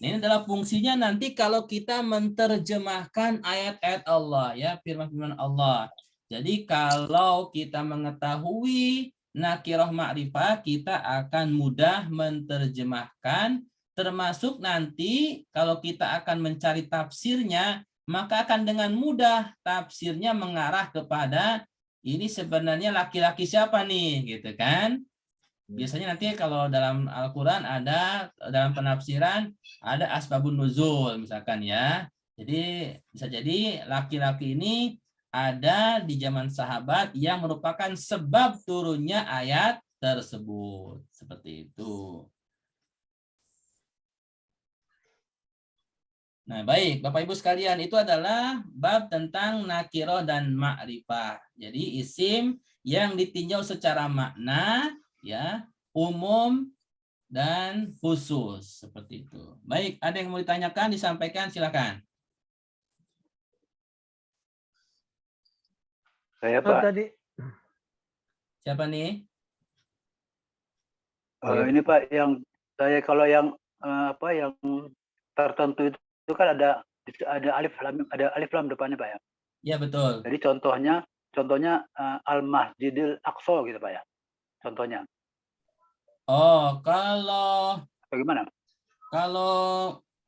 Ini adalah fungsinya nanti kalau kita menerjemahkan ayat-ayat Allah, ya, firman-firman Allah. Jadi kalau kita mengetahui nakirah ma'rifah, kita akan mudah menerjemahkan, termasuk nanti kalau kita akan mencari tafsirnya, maka akan dengan mudah tafsirnya mengarah kepada ini sebenarnya laki-laki siapa nih, gitu kan? Biasanya nanti kalau dalam Al-Quran ada, dalam penafsiran, ada asbabun nuzul misalkan ya. Jadi bisa jadi laki-laki ini ada di zaman sahabat yang merupakan sebab turunnya ayat tersebut. Seperti itu. Nah, baik, Bapak Ibu sekalian, itu adalah bab tentang nakiroh dan ma'rifah. Jadi isim yang ditinjau secara makna, ya, umum dan khusus, seperti itu. Baik, ada yang mau ditanyakan, disampaikan, silakan. Saya Pak, Tadi Siapa nih? ini Pak yang saya kalau yang yang tertentu itu kan ada alif lam depannya Pak ya. Ya, betul. Jadi contohnya Al-Masjidil Aqsa gitu Pak ya. Contohnya. Oh, kalau Bagaimana?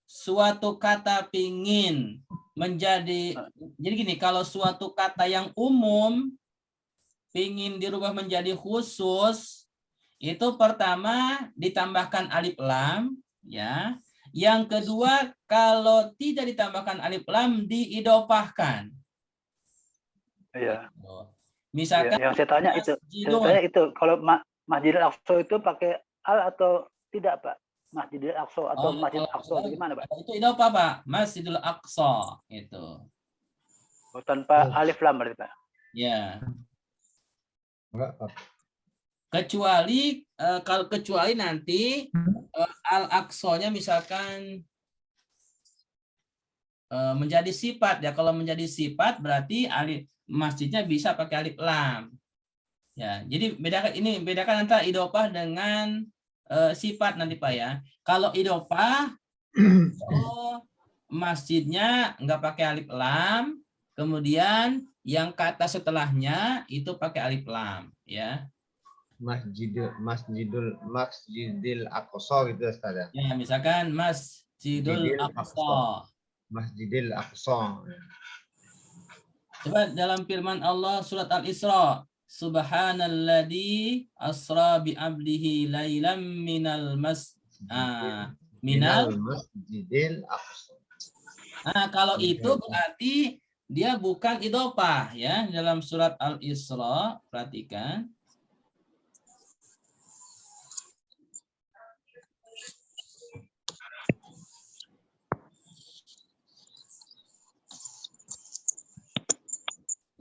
suatu kata pingin menjadi, jadi gini, kalau suatu kata yang umum pingin dirubah menjadi khusus, itu pertama ditambahkan alif lam, ya. Yang kedua, kalau tidak ditambahkan alif lam, diidofahkan. Iya. Misalkan Yang saya tanya itu kalau Masjidil Aqsa itu pakai al atau tidak Pak? Masjidil Aqsa atau Masjid Aqsa bagaimana Pak? Itu idofah, Pak. Masjidil Aqsa itu. Tanpa alif lam berarti Pak. Ya. Enggak, Pak. Kecuali nanti al-aqsanya misalkan menjadi sifat, ya. Kalau menjadi sifat berarti alif masjidnya bisa pakai alif lam. Ya, jadi bedakan antara idofah dengan sifat nanti Pak ya. Kalau idofah masjidnya nggak pakai alif lam, kemudian yang kata setelahnya itu pakai alif lam, ya. Masjidil Aqsa gitu Ustaz ya. Ya, misalkan Masjidul Aqsa. Masjidil Aqsa. Coba dalam firman Allah surat Al-Isra, Subhanalladzi asra bi 'abdihi lailam minal Masjidil Aqsa. Nah, kalau itu berarti dia bukan idofah, ya. Dalam surat Al-Isra, perhatikan.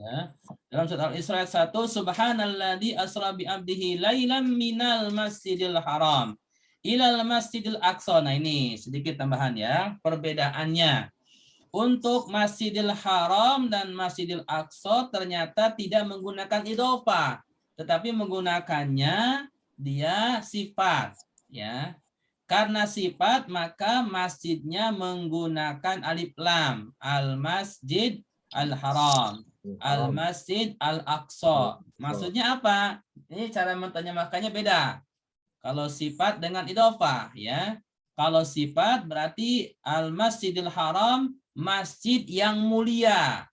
Ya. Dalam surat Al-Isra ayat 1, Subhanalladzi asra bi 'abdihi lailam minal masjidil haram ilal masjidil aqsa. Nah, ini sedikit tambahan ya, perbedaannya. Untuk Masjidil Haram dan Masjidil Aqsa ternyata tidak menggunakan idofah, tetapi menggunakannya dia sifat, ya. Karena sifat maka masjidnya menggunakan alif lam, al-masjid al-haram, al-masjid al-aqsa. Maksudnya apa? Ini cara menerjemahkannya beda. Kalau sifat dengan idofah, ya. Kalau sifat berarti al-masjidil haram, masjid yang mulia.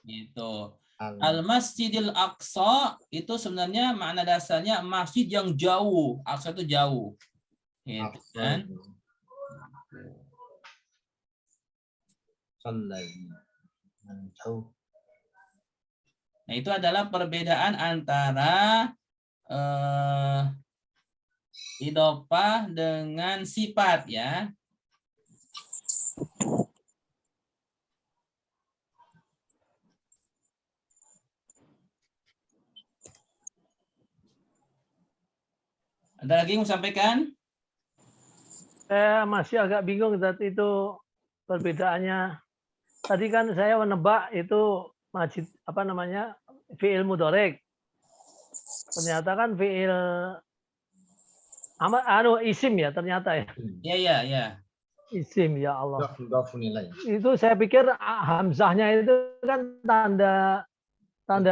Gitu. Al-masjidil aqsa itu sebenarnya makna dasarnya masjid yang jauh. Aqsa itu jauh. Gitu kan? Nah, itu adalah perbedaan antara idofah dengan sifat, ya. Ada lagi yang mau sampaikan? saya masih agak bingung tadi itu perbedaannya. Tadi kan saya menebak itu masjid apa namanya fiil mudhari'. Ternyata kan fiil isim ya ternyata ya. Iya. Isim, ya Allah. Itu saya pikir hamzahnya itu kan tanda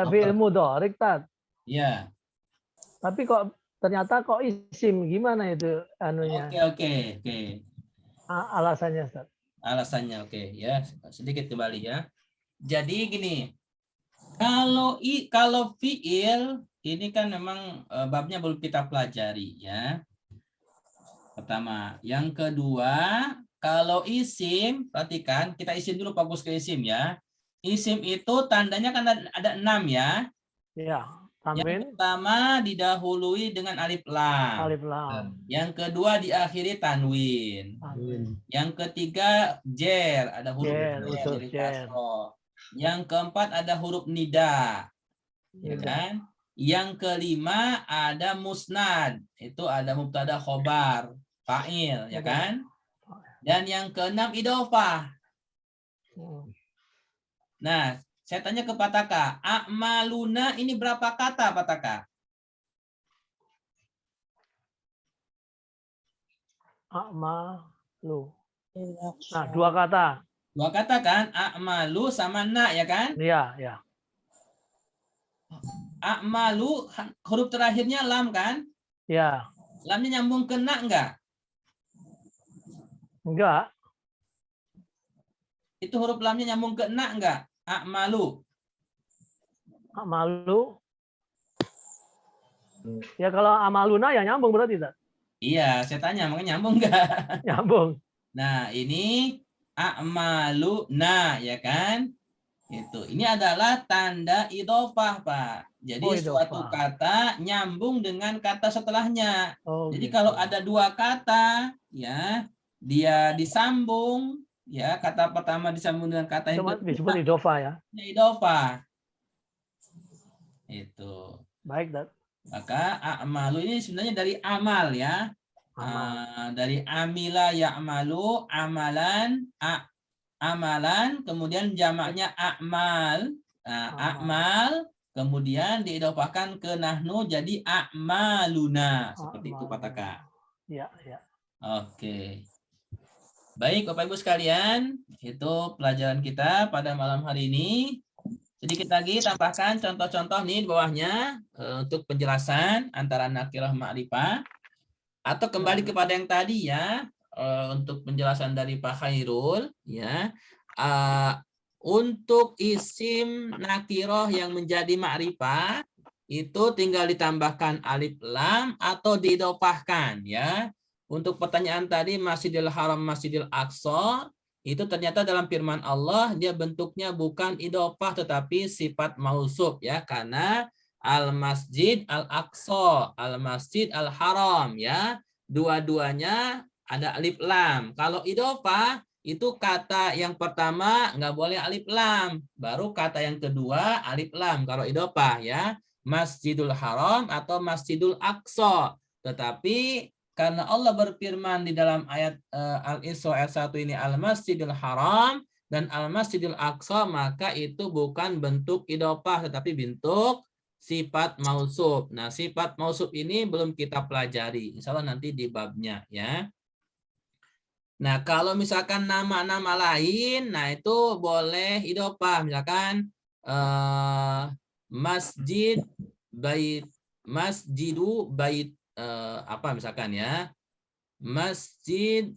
fiil mudhari' Tat. Iya. Tapi kok ternyata kok isim, gimana itu anunya? Oke. Alasannya, Ustaz. Alasannya ya. Sedikit kembali ya. Jadi gini. Kalau fiil ini kan memang babnya belum kita pelajari, ya. Pertama, yang kedua, kalau isim, perhatikan, kita isim dulu, fokus ke isim ya. isim itu tandanya kan ada 6 ya. Ya, Yang tanwin, pertama didahului dengan alif lam. alif lam. Yang kedua diakhiri tanwin. Yang ketiga jer, ada huruf Jer, jer, unsur jadi jer. kasroh. Yang keempat ada huruf nida, ya kan? Yang kelima ada musnad, itu ada mubtada khobar, fa'il, ya kan? Dan yang keenam idofah. Nah, saya tanya ke Pak Taka, a'maluna ini berapa kata Pak Taka? A'malu. Nah, 2 kata. 2 kata kan? A'malu sama na, ya kan? Iya, ya. A'malu huruf terakhirnya lam kan? Ya, Lamnya nyambung ke na enggak? enggak. Itu huruf lamnya nyambung ke na enggak? A'malu. Amalu. Ya kalau amaluna ya nyambung berarti tak? Iya, saya tanya, makanya nyambung enggak? Nyambung. Nah, ini a'maluna, ya kan? Itu. Ini adalah tanda idofah, Pak. Jadi suatu kata nyambung dengan kata setelahnya. Jadi kalau ada 2 kata, ya, dia disambung, ya, kata pertama disambung dengan kata yang kedua. Disebut idofah ya. Idofah. Itu. Baik, Dad. Maka a'malu ini sebenarnya dari amal ya. Dari amila ya'malu, amalan, amalan, kemudian jamaknya a'mal. Nah, a'mal, kemudian diidofahkan ke nahnu jadi a'maluna. Seperti itu Pak Taka. Ya, ya. Oke. Baik Bapak Ibu sekalian, itu pelajaran kita pada malam hari ini. Sedikit lagi tambahkan contoh-contoh nih di bawahnya untuk penjelasan antara nakirah ma'rifah. Atau kembali kepada yang tadi ya, untuk penjelasan dari Pak Khairul ya. Untuk isim nakirah yang menjadi ma'rifah itu tinggal ditambahkan alif lam atau diidofahkan ya. Untuk pertanyaan tadi Masjidil Haram, Masjidil Aqsa, itu ternyata dalam firman Allah dia bentuknya bukan idofah tetapi sifat mausuf ya, karena al-masjid al-aqsa, al-masjid al-haram ya, dua-duanya ada alif lam. Kalau idofah itu kata yang pertama nggak boleh alif lam, baru kata yang kedua alif lam kalau idofah ya, Masjidul Haram atau Masjidul Aqsa. Tetapi karena Allah berfirman di dalam ayat Al-Isra ayat 1 ini Al-Masjidil Haram dan Al-Masjidil Aqsa, maka itu bukan bentuk idofah tetapi bentuk sifat mausuf. Nah, sifat mausuf ini belum kita pelajari. Insya Allah nanti di babnya ya. Nah, kalau misalkan nama-nama lain, nah itu boleh idofah. Misalkan masjid, bait, masjidu, bait, apa misalkan ya, masjid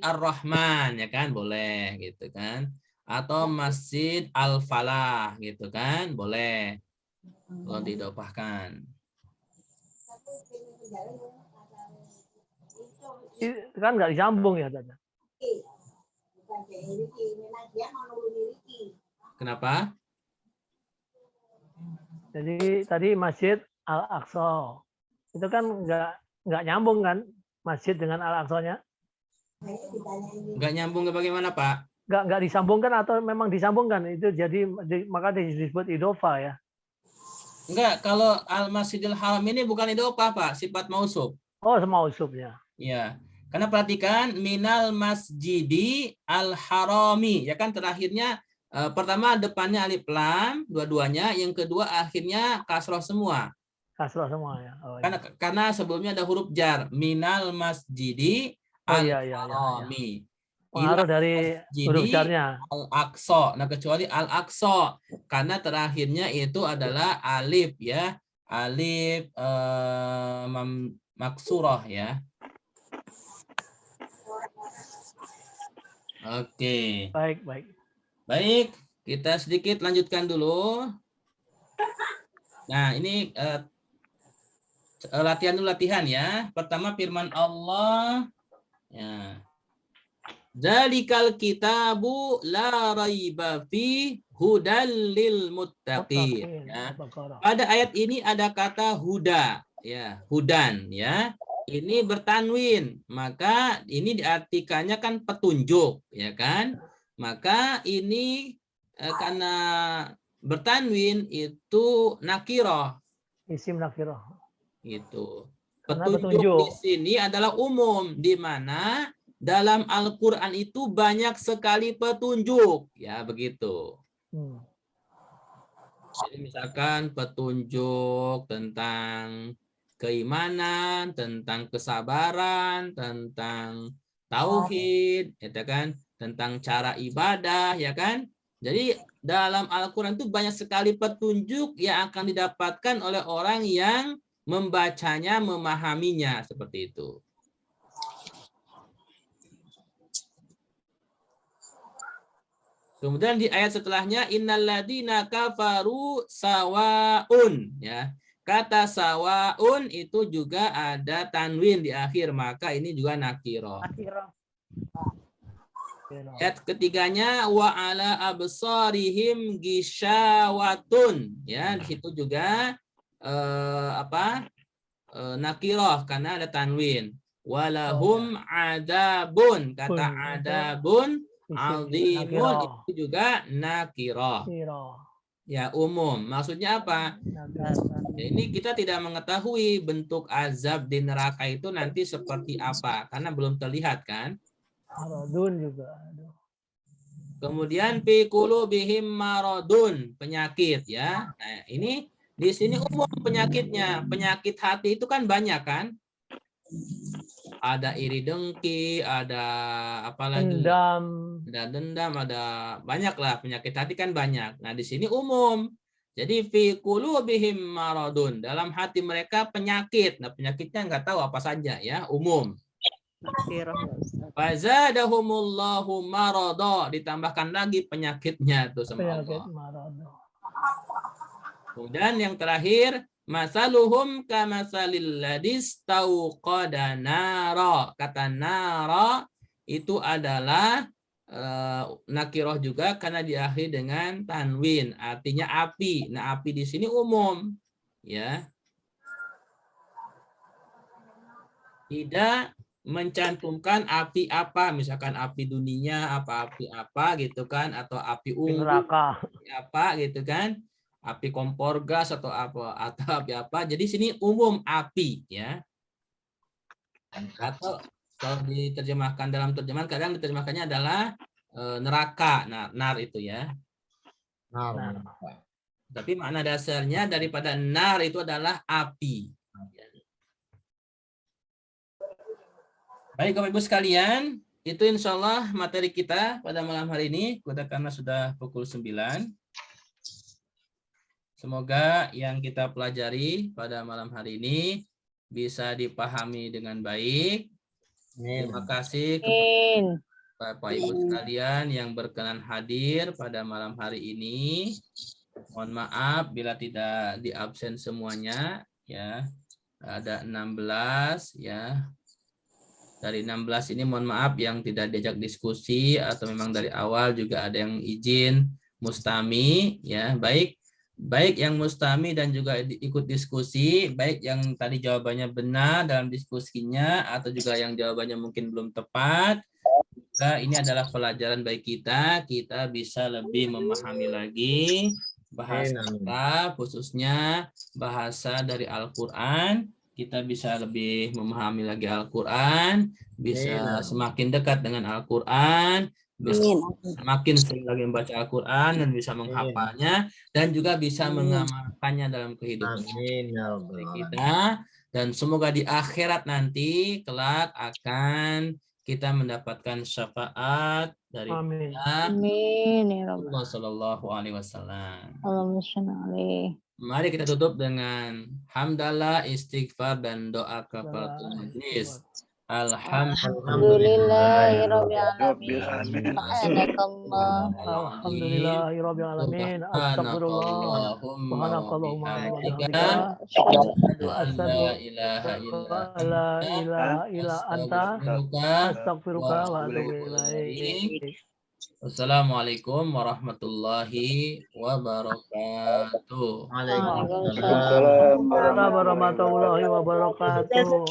Ar-Rahman ya kan, boleh gitu kan, atau masjid Al-Falah gitu kan, boleh kalau diidofahkan. Kan nggak disambung ya, Dad. Kenapa? Jadi tadi Masjid Al-Aqsa itu kan nggak nyambung kan, masjid dengan Al-Aqsa-nya? Nggak nyambung ke bagaimana Pak? Nggak disambungkan atau memang disambungkan, itu jadi maka disebut idofah ya? Enggak, kalau Al-Masjidil Haram ini bukan idofah Pak, sifat mausuf. Oh, mausufnya. Ya, karena perhatikan minal masjidi al-harami, ya kan terakhirnya pertama depannya alif lam dua-duanya, yang kedua akhirnya kasroh semua. Kasroh semua ya. Oh, iya. Karena sebelumnya ada huruf jar, minal masjidi al-harami. Pengaruh dari huruf jarnya. Al-Aqsa. Nah, kecuali Al-Aqsa karena terakhirnya itu adalah alif ya. Alif maksurah ya. Oke. Baik, kita sedikit lanjutkan dulu. Nah, ini latihan ya. Pertama firman Allah ya. Dzalikal kitabu la raiba fi hudal lil muttaqin. Ya. Al-Baqarah. Pada ayat ini ada kata huda, ya, hudan, ya. Ini bertanwin, maka ini diartikannya kan petunjuk, ya kan? Maka ini karena bertanwin itu nakiroh, Isim nakirah. gitu. Karena Petunjuk petunjuk. di sini adalah umum, di mana dalam Al-Quran itu banyak sekali petunjuk, ya begitu. Jadi misalkan petunjuk tentang keimanan, tentang kesabaran, tentang tauhid, ya kan, tentang cara ibadah, ya kan. Jadi dalam Al-Quran itu banyak sekali petunjuk yang akan didapatkan oleh orang yang membacanya, memahaminya, seperti itu. Kemudian di ayat setelahnya innalladzina kafaru sawaun, ya. Kata sawaun itu juga ada tanwin di akhir, maka ini juga nakirah. Ayat ketiganya wa ala absarihim gisyawatun, ya. Di situ juga nakirah karena ada tanwin. Walahum adabun, kata adabun aldimun itu juga nakirah. Ya, umum. Maksudnya apa? Ya, ini kita tidak mengetahui bentuk azab di neraka itu nanti seperti apa karena belum terlihat kan? Maradun juga. Kemudian fi qulubihim maradun, penyakit, ya. Nah, ini di sini umum penyakitnya. Penyakit hati itu kan banyak kan? Ada iri dengki, ada apa lagi? Dendam. Ada dendam, ada banyak lah, penyakit hati kan banyak. Nah, di sini umum. Jadi fi qulubihim maradun, dalam hati mereka penyakit. Nah, penyakitnya nggak tahu apa saja, ya, umum. Fazadahumullahu marada, ditambahkan lagi penyakitnya itu sama Allah. Kemudian yang terakhir, masaluhum kamasalil ladis tauqada nara. Kata nara itu adalah nakiroh juga karena diakhiri dengan tanwin, artinya api. Nah, api di sini umum, ya. Tidak mencantumkan api apa, misalkan api dunia, api apa gitu kan, atau api unggun, apa gitu kan, api kompor gas atau apa, atau api apa. Jadi sini umum api, ya. Atau kalau diterjemahkan dalam terjemahan, kadang diterjemahkannya adalah neraka, nar itu, ya. Nar. Tapi makna dasarnya daripada nar itu adalah api. Baik, Bapak Ibu sekalian, itu insya Allah materi kita pada malam hari ini, karena sudah pukul 9. Semoga yang kita pelajari pada malam hari ini bisa dipahami dengan baik. Terima kasih kepada Bapak Ibu sekalian yang berkenan hadir pada malam hari ini. Mohon maaf bila tidak diabsen semuanya, ya. Ada 16, ya. Dari 16 ini mohon maaf yang tidak diajak diskusi atau memang dari awal juga ada yang izin mustami, ya. Baik yang mustami dan juga ikut diskusi, baik yang tadi jawabannya benar dalam diskusinya atau juga yang jawabannya mungkin belum tepat. Nah, ini adalah pelajaran bagi kita bisa lebih memahami lagi bahasa Arab, khususnya bahasa dari Al-Quran. Kita bisa lebih memahami lagi Al-Quran, bisa semakin dekat dengan Al-Quran, bisa semakin sering lagi membaca Al-Quran dan bisa menghafalnya dan juga bisa mengamalkannya dalam kehidupan kita. Dan semoga di akhirat nanti kelak akan kita mendapatkan syafaat dari Allah Sallallahu Alaihi Wasallam. Mari kita tutup dengan hamdalah, istighfar, dan doa kafaratul majlis. Alhamdulillahirobbilalamin. Subhanakallah. Alhamdulillahirobbilalamin. Astagfirullah. Subhanakallahumma wa bihamdika. Asyhadu an la ilaha illa anta. Astagfiruka wa atubu ilaik. Wassalamualaikum warahmatullahi wabarakatuh. Waalaikumsalam Warahmatullahi wabarakatuh.